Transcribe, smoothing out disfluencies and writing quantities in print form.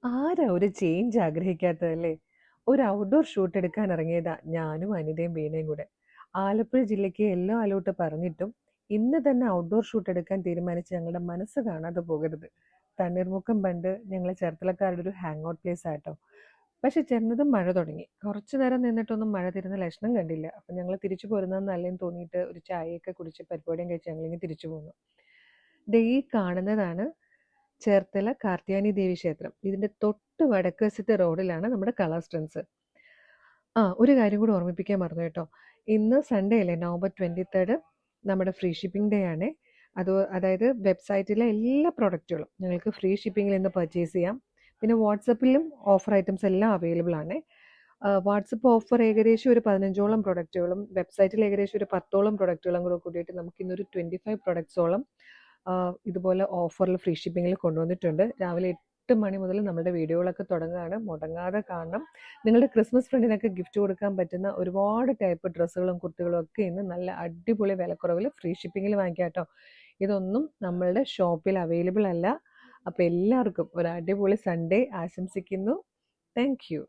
ആരാ ഒരു ചേഞ്ച് ആഗ്രഹിക്കാത്തതല്ലേ? ഒരു ഔട്ട്ഡോർ ഷൂട്ട് എടുക്കാൻ ഇറങ്ങിയതാ ഞാനും അനിതയും വീണയും കൂടെ. ആലപ്പുഴ ജില്ലയ്ക്ക് യെല്ലോ അലേർട്ട് പറഞ്ഞിട്ടും ഇന്ന് തന്നെ ഔട്ട്ഡോർ ഷൂട്ട് എടുക്കാൻ തീരുമാനിച്ച് ഞങ്ങളുടെ മനസ്സ് കാണാതെ പോകരുത്. തണ്ണീർമുക്കം ബണ്ട് ഞങ്ങളെ ചേർത്തലക്കാരുടെ ഒരു ഹാങ് ഔട്ട് പ്ലേസ് ആട്ടോ. പക്ഷെ ചെന്നതും മഴ തുടങ്ങി. കുറച്ചു നേരം നിന്നിട്ടൊന്നും മഴ തീരുന്ന ലക്ഷണം കണ്ടില്ല. അപ്പം ഞങ്ങൾ തിരിച്ചു പോരുന്നത് നല്ലതെന്ന് തോന്നിയിട്ട് ഒരു ചായയൊക്കെ കുടിച്ച് പരിപാടിയും കഴിച്ച് ഞങ്ങളിങ്ങ് തിരിച്ചു പോന്നു. ദേ ഈ കാണുന്നതാണ് ചേർത്തല കാർത്യായനി ദേവി ക്ഷേത്രം. ഇതിന്റെ തൊട്ട് വടക്ക് വശത്തെ റോഡിലാണ് നമ്മുടെ കളർ സ്ട്രെൻസ്. ഒരു കാര്യം കൂടി ഓർമ്മിപ്പിക്കാൻ മറന്നു കേട്ടോ. ഇന്ന് സൺഡേ അല്ലേ, നവംബർ 23 നമ്മുടെ ഫ്രീ ഷിപ്പിംഗ് ഡേ ആണ്. അതായത് വെബ്സൈറ്റിലെ എല്ലാ പ്രൊഡക്റ്റുകളും ഞങ്ങൾക്ക് ഫ്രീ ഷിപ്പിങ്ങിൽ ഇന്ന് പർച്ചേസ് ചെയ്യാം. പിന്നെ വാട്സപ്പിലും ഓഫർ ഐറ്റംസ് എല്ലാം അവൈലബിൾ ആണ്. വാട്സപ്പ് ഓഫർ ഏകദേശം ഒരു 15ഓളം പ്രൊഡക്റ്റുകളും വെബ്സൈറ്റിൽ ഏകദേശം ഒരു 10ഓളം പ്രൊഡക്റ്റുകളും കൂടെ കൂട്ടിയിട്ട് നമുക്ക് ഇന്നൊരു 25 പ്രൊഡക്ട്സോളം ഇതുപോലെ ഓഫറിൽ ഫ്രീ ഷിപ്പിങ്ങിൽ കൊണ്ടുവന്നിട്ടുണ്ട്. രാവിലെ 8 മണി മുതൽ നമ്മുടെ വീഡിയോകളൊക്കെ തുടങ്ങുകയാണ്. മുടങ്ങാതെ കാണണം. നിങ്ങളുടെ ക്രിസ്മസ് ഫ്രണ്ടിനൊക്കെ ഗിഫ്റ്റ് കൊടുക്കാൻ പറ്റുന്ന ഒരുപാട് ടൈപ്പ് ഡ്രസ്സുകളും കുർത്തികളും ഒക്കെ ഇന്ന് നല്ല അടിപൊളി വിലക്കുറവിൽ ഫ്രീ ഷിപ്പിങ്ങിൽ വാങ്ങിക്കാം കേട്ടോ. ഇതൊന്നും നമ്മളുടെ ഷോപ്പിൽ അവൈലബിൾ അല്ല. അപ്പോൾ എല്ലാവർക്കും ഒരു അടിപൊളി സൺഡേ ആശംസിക്കുന്നു. Thank you.